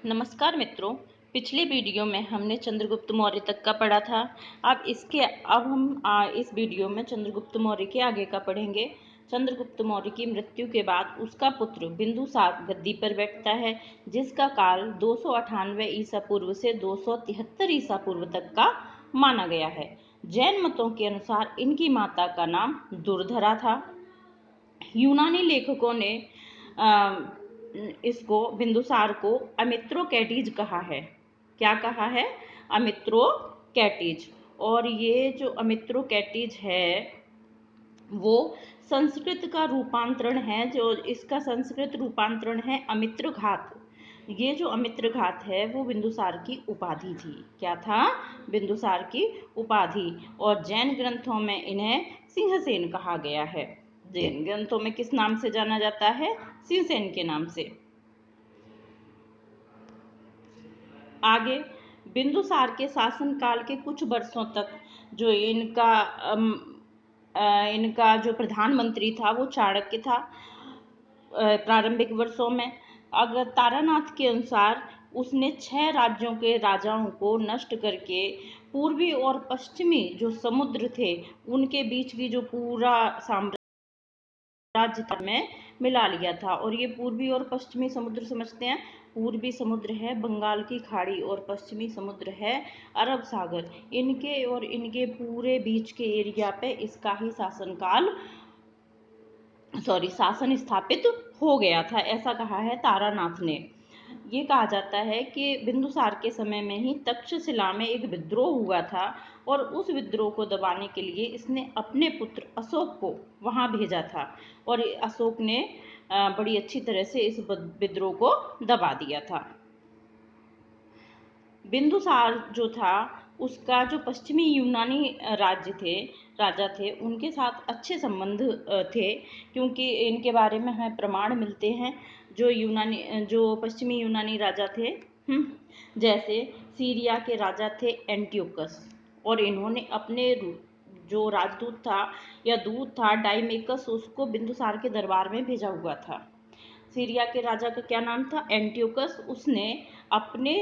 नमस्कार मित्रों। पिछले वीडियो में हमने चंद्रगुप्त मौर्य तक का पढ़ा था। अब हम इस वीडियो में चंद्रगुप्त मौर्य के आगे का पढ़ेंगे। चंद्रगुप्त मौर्य की मृत्यु के बाद उसका पुत्र बिंदुसार गद्दी पर बैठता है, जिसका काल 298 ईसा पूर्व से 273 ईसा पूर्व तक का माना गया है। जैन मतों के अनुसार इनकी माता का नाम दुर्धरा था। यूनानी लेखकों ने इसको बिंदुसार को अमित्रोकैटीज कहा है। क्या कहा है? अमित्रोकैटीज। और ये जो अमित्रोकैटीज है वो संस्कृत का रूपांतरण है। जो इसका संस्कृत रूपांतरण है अमित्रघात। ये जो अमित्रघात है वो बिंदुसार की उपाधि थी। क्या था? बिंदुसार की उपाधि। और जैन ग्रंथों में इन्हें सिंहसेन कहा गया है। जैन ग्रंथों में किस नाम से जाना जाता है? सिंहसेन के नाम से। आगे बिंदुसार के शासनकाल के कुछ वर्षों तक जो इनका जो प्रधानमंत्री था वो चाणक्य था। प्रारंभिक वर्षों में अगर तारानाथ के अनुसार उसने 6 राज्यों के राजाओं को नष्ट करके पूर्वी और पश्चिमी जो समुद्र थे उनके बीच की जो पूरा राज्य में मिला लिया था। और ये पूर्वी और पश्चिमी समुद्र समझते हैं। पूर्वी समुद्र है बंगाल की खाड़ी और पश्चिमी समुद्र है अरब सागर। इनके और इनके पूरे बीच के एरिया पे इसका ही शासन स्थापित हो गया था, ऐसा कहा है तारानाथ ने। ये कहा जाता है कि बिंदुसार के समय में ही तक्षशिला में एक विद्रोह हुआ था और उस विद्रोह को दबाने के लिए इसने अपने पुत्र अशोक को वहां भेजा था और अशोक ने बड़ी अच्छी तरह से इस विद्रोह को दबा दिया था। बिंदुसार जो था उसका जो पश्चिमी यूनानी राजा थे उनके साथ अच्छे संबंध थे, क्योंकि इनके बारे में हमें प्रमाण मिलते हैं। जो पश्चिमी यूनानी राजा थे, जैसे सीरिया के राजा थे एंटियोकस, और इन्होंने अपने जो राजदूत था या दूत था डाइमेकस उसको बिंदुसार के दरबार में भेजा हुआ था। सीरिया के राजा का क्या नाम था? एंटियोकस। उसने अपने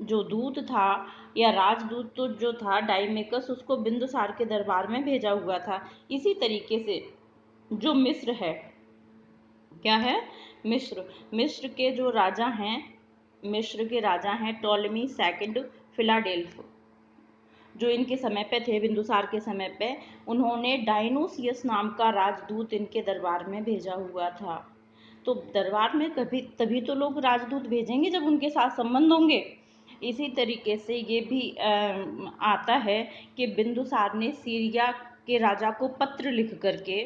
जो दूत था या राजदूत तो जो था डाइमेकस उसको बिंदुसार के दरबार में भेजा हुआ था। इसी तरीके से जो मिस्र है, क्या है? मिस्र के जो राजा हैं, मिस्र के राजा हैं टॉलेमी सेकंड फिलाडेल्फ, जो इनके समय पे थे, बिंदुसार के समय पे, उन्होंने डायनोसियस नाम का राजदूत इनके दरबार में भेजा हुआ था। तो दरबार में तभी तो लोग राजदूत भेजेंगे जब उनके साथ संबंध होंगे। इसी तरीके से ये भी आता है कि बिंदुसार ने सीरिया के राजा को पत्र लिख करके,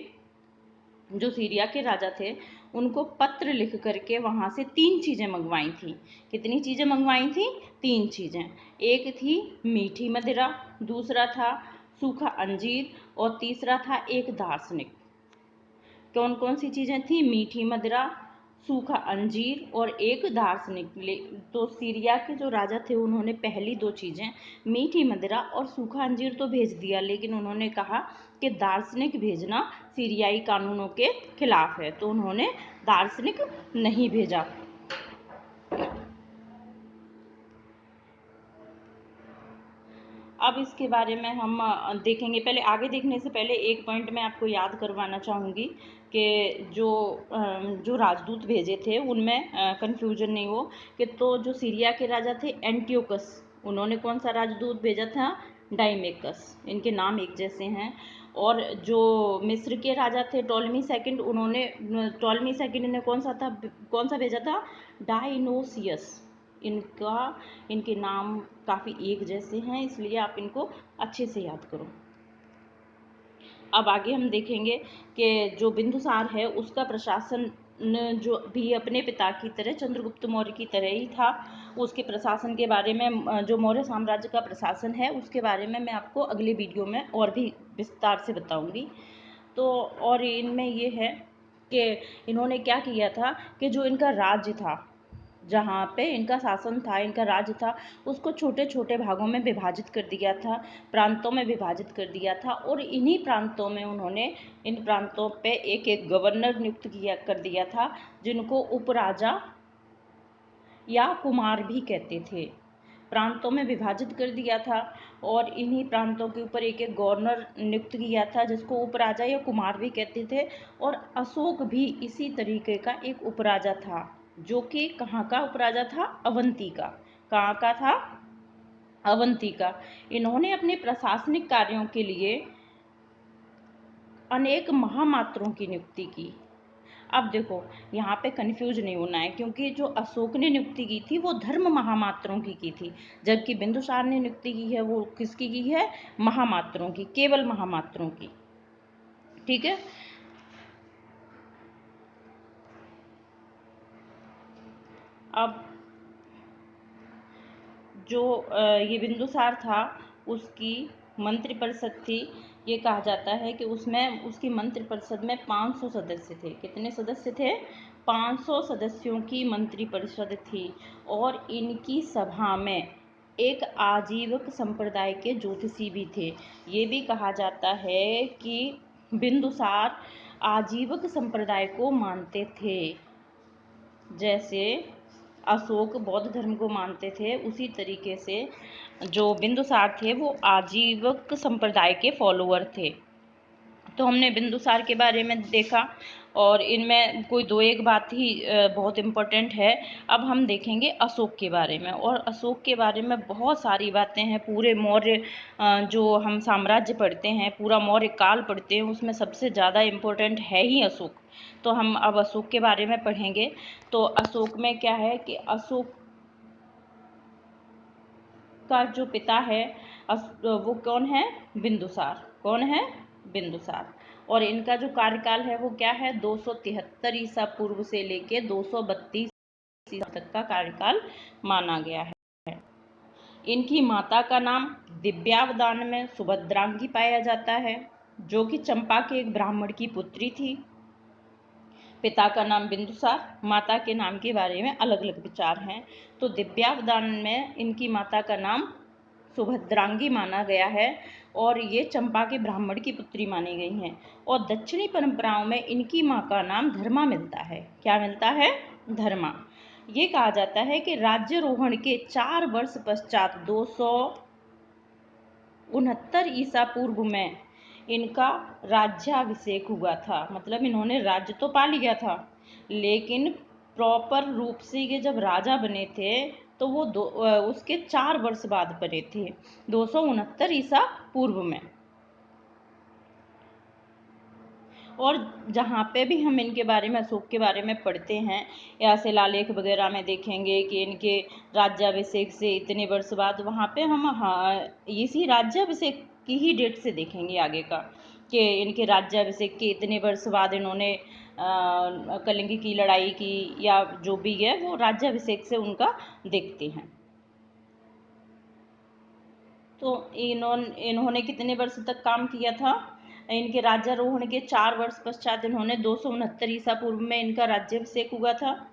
जो सीरिया के राजा थे उनको पत्र लिख करके वहाँ से 3 चीज़ें मंगवाई थी। कितनी चीज़ें मंगवाई थी? 3 चीज़ें। एक थी मीठी मदिरा, दूसरा था सूखा अंजीर और तीसरा था एक दार्शनिक। कौन कौन सी चीज़ें थी? मीठी मदिरा, सूखा अंजीर और एक दार्शनिक। तो सीरिया के जो राजा थे उन्होंने पहली 2 चीज़ें मीठी मदिरा और सूखा अंजीर तो भेज दिया, लेकिन उन्होंने कहा कि दार्शनिक भेजना सीरियाई कानूनों के खिलाफ है, तो उन्होंने दार्शनिक नहीं भेजा। अब इसके बारे में हम देखेंगे। पहले आगे देखने से पहले एक पॉइंट मैं आपको याद करवाना चाहूँगी कि जो राजदूत भेजे थे उनमें कन्फ्यूजन नहीं हो कि तो जो सीरिया के राजा थे एंटियोकस, उन्होंने कौन सा राजदूत भेजा था? डाइमेकस। इनके नाम एक जैसे हैं। और जो मिस्र के राजा थे टॉलेमी सेकंड ने कौन सा भेजा था? डायनोसियस। इनके नाम काफ़ी एक जैसे हैं, इसलिए आप इनको अच्छे से याद करो। अब आगे हम देखेंगे कि जो बिंदुसार है उसका प्रशासन जो भी अपने पिता की तरह चंद्रगुप्त मौर्य की तरह ही था। उसके प्रशासन के बारे में, जो मौर्य साम्राज्य का प्रशासन है उसके बारे में मैं आपको अगले वीडियो में और भी विस्तार से बताऊंगी। तो और इनमें ये है कि इन्होंने क्या किया था कि जो इनका राज्य था, जहाँ पे इनका शासन था, इनका राज्य था, उसको छोटे छोटे भागों में विभाजित कर दिया था, प्रांतों में विभाजित कर दिया था। और इन्हीं प्रांतों में उन्होंने इन प्रांतों पे एक एक गवर्नर नियुक्त कर दिया था, जिनको उपराजा या कुमार भी कहते थे। प्रांतों में विभाजित कर दिया था और इन्हीं प्रांतों के ऊपर एक एक गवर्नर नियुक्त किया था जिसको उपराजा या कुमार भी कहते थे। और अशोक भी इसी तरीके का एक उपराजा था, जो कि कहाँ का उपराजा था? अवंती का। कहाँ का था? अवंती का। इन्होंने अपने प्रशासनिक कार्यों के लिए अनेक महामात्रों की नियुक्ति की। अब देखो, यहाँ पे कंफ्यूज नहीं होना है, क्योंकि जो अशोक ने नियुक्ति की थी वो धर्म महामात्रों की थी, जबकि बिंदुसार ने नियुक्ति की है वो किसकी की है? महामात्रों की, केवल महामात्रों की। ठीक है। अब जो ये बिंदुसार था उसकी मंत्रिपरिषद थी। ये कहा जाता है कि उसमें उसकी मंत्रिपरिषद में 500 सदस्य थे। कितने सदस्य थे? 500 सदस्यों की मंत्रिपरिषद थी। और इनकी सभा में एक आजीवक संप्रदाय के ज्योतिषी भी थे। ये भी कहा जाता है कि बिंदुसार आजीवक संप्रदाय को मानते थे। जैसे अशोक बौद्ध धर्म को मानते थे, उसी तरीके से जो बिंदुसार थे वो आजीवक संप्रदाय के फॉलोअर थे। तो हमने बिंदुसार के बारे में देखा, और इनमें कोई दो एक बात ही बहुत इम्पोर्टेंट है। अब हम देखेंगे अशोक के बारे में, और अशोक के बारे में बहुत सारी बातें हैं। पूरे मौर्य जो हम साम्राज्य पढ़ते हैं, पूरा मौर्य काल पढ़ते हैं, उसमें सबसे ज़्यादा इम्पोर्टेंट है ही अशोक। तो हम अब अशोक के बारे में पढ़ेंगे। तो अशोक में क्या है कि अशोक का जो पिता है वो कौन है? बिंदुसार। कौन है? बिंदुसार। और इनका जो कार्यकाल है वो क्या है? 273 ईसा पूर्व से लेके 232 ईसा तक का कार्यकाल माना गया है। इनकी माता का नाम दिव्यावदान में सुभद्रांगी पाया जाता है, जो कि चंपा के एक ब्राह्मण की पुत्री थी। पिता का नाम बिंदुसार, माता के नाम के बारे में अलग अलग विचार हैं। तो दिव्यावदान में इनकी माता का नाम सुभद्रांगी माना गया है, और ये चंपा के ब्राह्मण की पुत्री मानी गई हैं। और दक्षिणी परंपराओं में इनकी माँ का नाम धर्मा मिलता है। क्या मिलता है? धर्मा। ये कहा जाता है कि राज्यारोहण के 4 वर्ष पश्चात 269 ईसा पूर्व में इनका राज्याभिषेक हुआ था। मतलब इन्होंने राज्य तो पा लिया था, लेकिन प्रॉपर रूप से ये जब राजा बने थे तो वो उसके 4 वर्ष बाद बने थे, 269 ईसा पूर्व में। और जहाँ पे भी हम इनके बारे में, अशोक के बारे में पढ़ते हैं या शिलालेख वगैरह में देखेंगे कि इनके राज्याभिषेक से इतने वर्ष बाद, वहाँ पे हम इसी राज्याभिषेक की ही डेट से देखेंगे आगे का, कि इनके राज्याभिषेक के इतने वर्ष बाद इन्होंने कलिंग की लड़ाई की, या जो भी है वो राज्याभिषेक से उनका देखते हैं। तो इन्होंने कितने वर्ष तक काम किया था? इनके राज्यारोहण के 4 वर्ष पश्चात इन्होंने 269 ईसा पूर्व में इनका राज्याभिषेक हुआ था।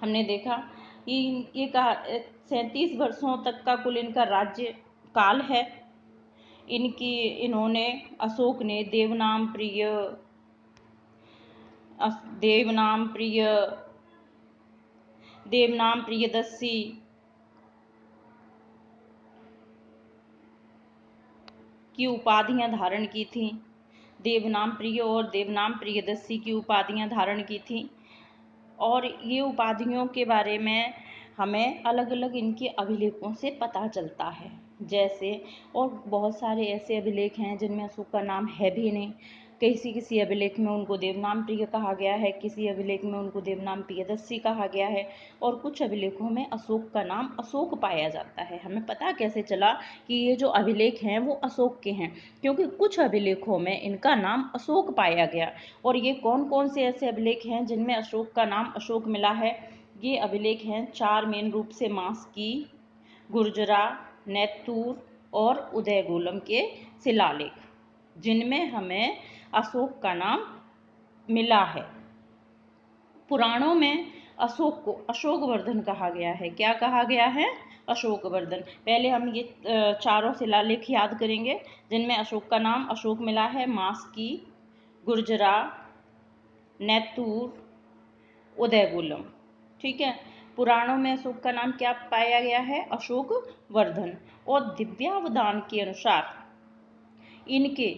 हमने देखा कि ये कहा 37 वर्षों तक का कुल इनका राज्य काल है। इन्होंने अशोक ने देवनाम प्रियदर्शी की उपाधियां धारण की थी। देवनाम प्रिय और देवनाम प्रियदर्शी की उपाधियां धारण की थी। और ये उपाधियों के बारे में हमें अलग अलग इनके अभिलेखों से पता चलता है। जैसे और बहुत सारे ऐसे अभिलेख हैं जिनमें अशोक का नाम है भी नहीं। किसी किसी अभिलेख में उनको देवनाम प्रिय कहा गया है, किसी अभिलेख में उनको देवनाम प्रियदर्शी कहा गया है, और कुछ अभिलेखों में अशोक का नाम अशोक पाया जाता है। हमें पता कैसे चला कि ये जो अभिलेख हैं वो अशोक के हैं? क्योंकि कुछ अभिलेखों में इनका नाम अशोक पाया गया। और ये कौन कौन से ऐसे अभिलेख हैं जिनमें अशोक का नाम अशोक मिला है? ये अभिलेख हैं 4 मेन रूप से: मास्की, गुर्जरा, नैत्तूर और उदयगोलम के शिलालेख, जिनमें हमें अशोक का नाम मिला है। पुराणों में अशोक को अशोकवर्धन कहा गया है। क्या कहा गया है? अशोकवर्धन। पहले हम ये चारों शिलालेख याद करेंगे जिनमें अशोक का नाम अशोक मिला है: मास्की, गुर्जरा, नैत्तूर, उदयगोलम। ठीक है। पुराणों में अशोक का नाम क्या पाया गया है? अशोक वर्धन। और दिव्यावदान के अनुसार इनके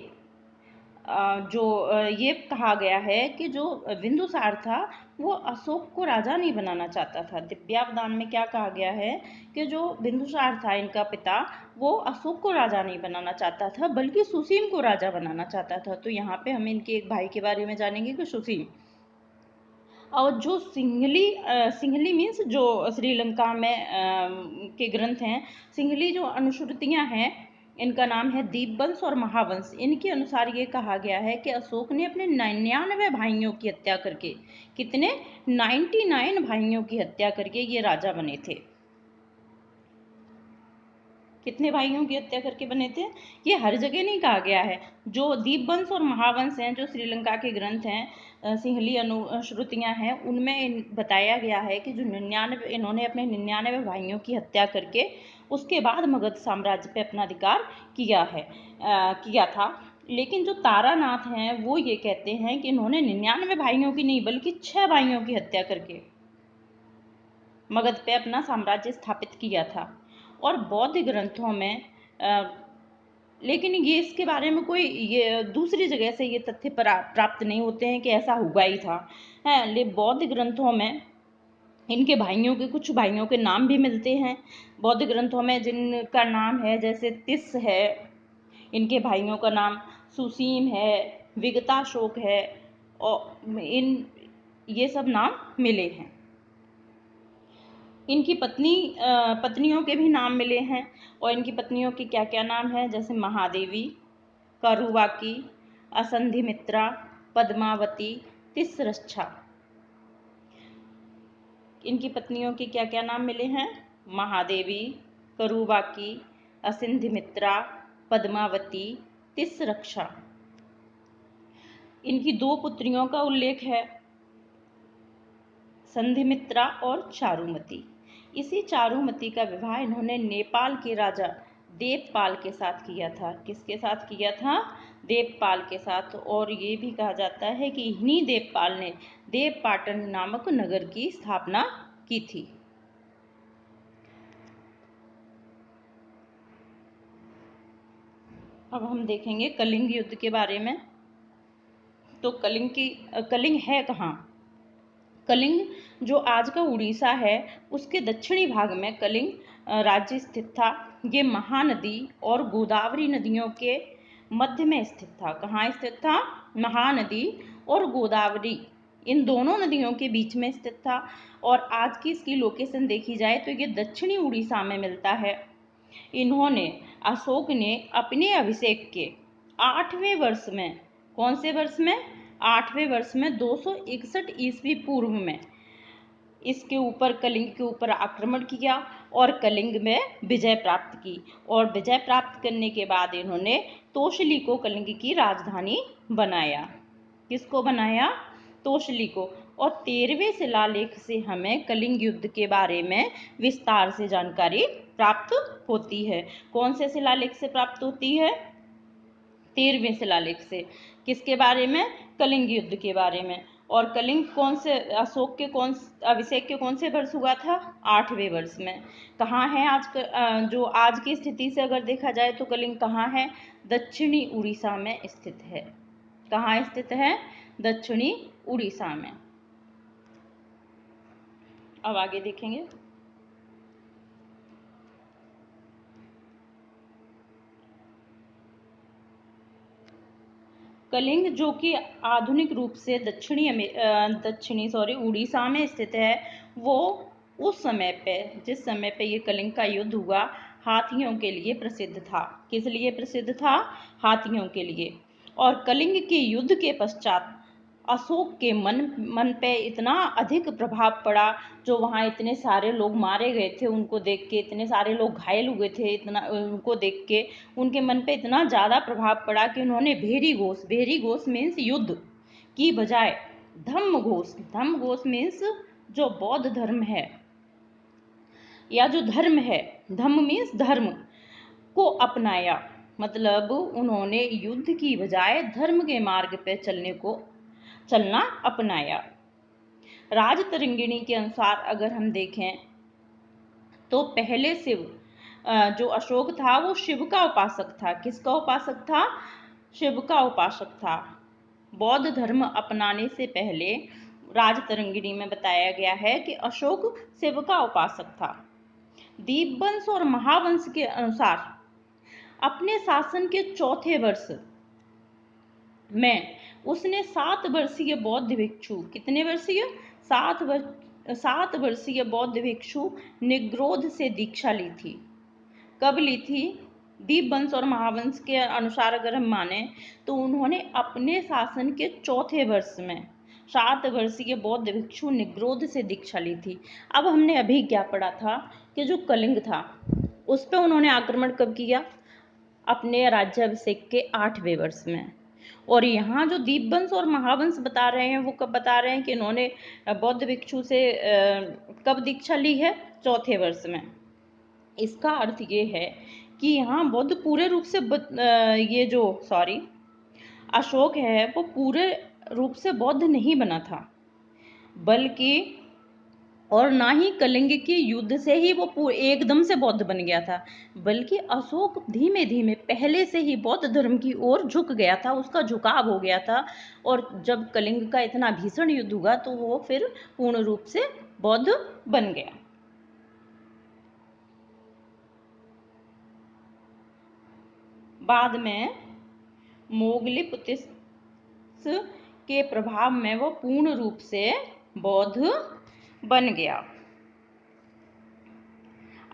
ये कहा गया है कि जो बिंदुसार था वो अशोक को राजा नहीं बनाना चाहता था। दिव्यावदान में क्या कहा गया है कि जो बिंदुसार था इनका पिता, वो अशोक को राजा नहीं बनाना चाहता था बल्कि सुसीम को राजा बनाना चाहता था। तो यहाँ पे हम इनके एक भाई के बारे में जानेंगे कि सुसीम। और जो सिंहली मीन्स जो श्रीलंका में के ग्रंथ हैं, सिंहली जो अनुश्रुतियाँ हैं, इनका नाम है दीपवंश और महावंश। इनके अनुसार ये कहा गया है कि अशोक ने अपने 99 भाइयों की हत्या करके, कितने? 99 भाइयों की हत्या करके ये राजा बने थे। कितने भाइयों की हत्या करके बने थे? ये हर जगह नहीं कहा गया है। जो दीपवंश और महावंश हैं, जो श्रीलंका के ग्रंथ हैं, सिंहली अनुश्रुतियाँ हैं, उनमें बताया गया है कि जो 99 इन्होंने अपने 99 भाइयों की हत्या करके उसके बाद मगध साम्राज्य पे अपना अधिकार किया था। लेकिन जो तारानाथ हैं वो ये कहते हैं कि इन्होंने 99 भाइयों की नहीं बल्कि 6 भाइयों की हत्या करके मगध पे अपना साम्राज्य स्थापित किया था। और बौद्ध ग्रंथों में लेकिन ये इसके बारे में कोई ये दूसरी जगह से ये तथ्य प्राप्त नहीं होते हैं कि ऐसा हुआ ही था है। लेकिन बौद्ध ग्रंथों में इनके भाइयों के, कुछ भाइयों के नाम भी मिलते हैं बौद्ध ग्रंथों में, जिनका नाम है जैसे तिस है, इनके भाइयों का नाम सुसीम है, विगताशोक है, और ये सब नाम मिले हैं। इनकी पत्नियों के भी नाम मिले हैं। और इनकी पत्नियों के क्या क्या नाम है? जैसे महादेवी, करुवाकी, असंधिमित्रा, पद्मावती, तिस्रच्छा। इनकी पत्नियों के क्या क्या नाम मिले हैं? महादेवी, करुवाकी, असंधिमित्रा, पद्मावती, तिस्रक्षा। इनकी 2 पुत्रियों का उल्लेख है, संधिमित्रा और चारुमती। इसी चारुमती का विवाह इन्होंने नेपाल के राजा देवपाल के साथ किया था। किसके साथ किया था? देवपाल के साथ। और ये भी कहा जाता है कि इन्हीं देवपाल ने देवपाटन नामक नगर की स्थापना की थी। अब हम देखेंगे कलिंग युद्ध के बारे में। तो कलिंग है कहाँ? कलिंग जो आज का उड़ीसा है उसके दक्षिणी भाग में कलिंग राज्य स्थित था। ये महानदी और गोदावरी नदियों के मध्य में स्थित था। कहाँ स्थित था? महानदी और गोदावरी, इन दोनों नदियों के बीच में स्थित था। और आज की इसकी लोकेशन देखी जाए तो ये दक्षिणी उड़ीसा में मिलता है। अशोक ने अपने अभिषेक के 8वें वर्ष में, कौन से वर्ष में? 8वें वर्ष में 261 ईस्वी पूर्व में इसके ऊपर, कलिंग के ऊपर आक्रमण किया और कलिंग में विजय प्राप्त की। और विजय प्राप्त करने के बाद इन्होंने तोशली को कलिंग की राजधानी बनाया। किसको बनाया? तोशली को। और 13वें शिलालेख से हमें कलिंग युद्ध के बारे में विस्तार से जानकारी प्राप्त होती है। कौन से शिलालेख से प्राप्त होती है? 13वें शिलालेख से। किसके बारे में? कलिंग युद्ध के बारे में। और कलिंग कौन से, अशोक के अभिषेक के कौन से वर्ष हुआ था? 8वें वर्ष में। कहाँ है आज जो आज की स्थिति से अगर देखा जाए तो कलिंग कहाँ है? दक्षिणी उड़ीसा में स्थित है। कहाँ स्थित है? दक्षिणी उड़ीसा में। अब आगे देखेंगे। कलिंग जो कि आधुनिक रूप से दक्षिणी उड़ीसा में स्थित है, वो उस समय पे, जिस समय पे ये कलिंग का युद्ध हुआ, हाथियों के लिए प्रसिद्ध था। किस लिए प्रसिद्ध था? हाथियों के लिए। और कलिंग के युद्ध के पश्चात अशोक के मन पे इतना अधिक प्रभाव पड़ा, जो वहाँ इतने सारे लोग मारे गए थे उनको देख के, इतने सारे लोग घायल हुए थे इतना उनको देख के, उनके मन पे इतना ज़्यादा प्रभाव पड़ा कि उन्होंने भेरी घोष मीन्स युद्ध की बजाय धम्म घोष मीन्स जो बौद्ध धर्म है या जो धर्म है, धम्म मीन्स धर्म, को अपनाया। मतलब उन्होंने युद्ध की बजाय धर्म के मार्ग पे चलना अपनाया। राजतरंगिणी के अनुसार अगर हम देखें तो पहले शिव जो अशोक था वो शिव का उपासक था। किसका उपासक था? शिव का उपासक था। बौद्ध धर्म अपनाने से पहले राजतरंगिणी में बताया गया है कि अशोक शिव का उपासक था। दीपवंश और महावंश के अनुसार अपने शासन के चौथे वर्ष में उसने 7 वर्षीय बौद्ध भिक्षु, कितने वर्षीय? 7 वर्षीय बौद्ध भिक्षु निग्रोध से दीक्षा ली थी। कब ली थी? दीपवंश और महावंश के अनुसार अगर हम माने तो उन्होंने अपने शासन के चौथे वर्ष में 7 वर्षीय बौद्ध भिक्षु निग्रोध से दीक्षा ली थी। अब हमने अभी क्या पढ़ा था कि जो कलिंग था उस पर उन्होंने आक्रमण कब किया? अपने राज्याभिषेक के 8वें वर्ष में। और यहाँ जो दीपवंश और महावंश बता रहे हैं वो कब बता रहे हैं कि इन्होंने बौद्ध भिक्षु से कब दीक्षा ली है? चौथे वर्ष में। इसका अर्थ ये है कि यहाँ बुद्ध पूरे रूप से अशोक है वो पूरे रूप से बौद्ध नहीं बना था, बल्कि और ना ही कलिंग के युद्ध से ही वो एकदम से बौद्ध बन गया था, बल्कि अशोक धीमे धीमे पहले से ही बौद्ध धर्म की ओर झुक गया था, उसका झुकाव हो गया था। और जब कलिंग का इतना भीषण युद्ध हुआ तो वो फिर पूर्ण रूप से बौद्ध बन गया। बाद में मोगलीपुतिस के प्रभाव में वो पूर्ण रूप से बौद्ध बन गया।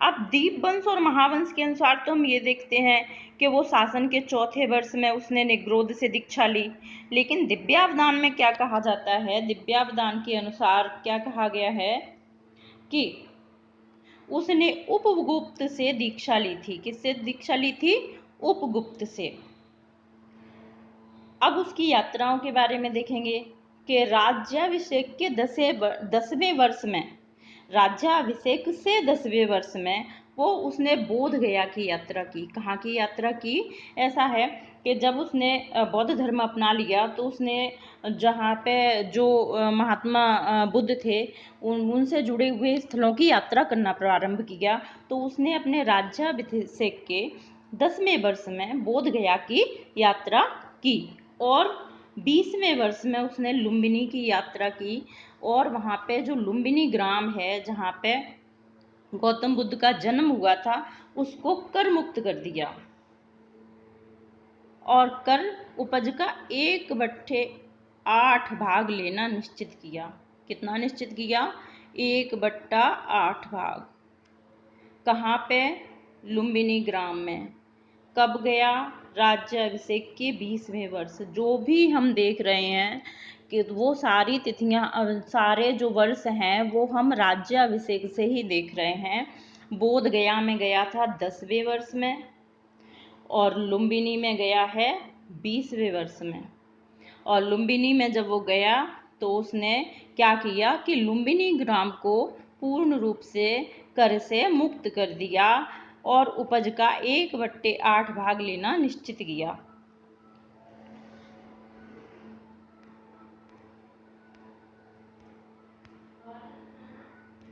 अब दीपवंश और महावंश के अनुसार तो हम ये देखते हैं कि वो शासन के चौथे वर्ष में उसने निग्रोध से दीक्षा ली। लेकिन दिव्यावदान में क्या कहा जाता है? दिव्यावदान के अनुसार क्या कहा गया है कि उसने उपगुप्त से दीक्षा ली थी। किससे दीक्षा ली थी? उपगुप्त से। अब उसकी यात्राओं के बारे में देखेंगे कि राज्याभिषेक के 10वें वर्ष में, राज्याभिषेक से 10वें वर्ष में वो उसने बोध गया की यात्रा की। कहाँ की यात्रा की? ऐसा है कि जब उसने बौद्ध धर्म अपना लिया तो उसने जहाँ पे जो महात्मा बुद्ध थे उनसे जुड़े हुए स्थलों की यात्रा करना प्रारंभ किया। तो उसने अपने राज्याभिषेक के 10वें वर्ष में बोध गया की यात्रा की और 20वें वर्ष में उसने लुम्बिनी की यात्रा की। और वहाँ पे जो लुम्बिनी ग्राम है जहाँ पे गौतम बुद्ध का जन्म हुआ था उसको कर मुक्त कर दिया और कर उपज का 1/8 भाग लेना निश्चित किया। कितना निश्चित किया? 1/8 भाग। कहाँ पे? लुम्बिनी ग्राम में। कब गया? राज्याभिषेक के 20वें वर्ष। जो भी हम देख रहे हैं कि वो सारी तिथियां, सारे जो वर्ष हैं वो हम राज्याभिषेक से ही देख रहे हैं। बोध गया में गया था 10वें वर्ष में और लुम्बिनी में गया है 20वें वर्ष में। और लुम्बिनी में जब वो गया तो उसने क्या किया कि लुम्बिनी ग्राम को पूर्ण रूप से कर से मुक्त कर दिया और उपज का 1/8 भाग लेना निश्चित किया।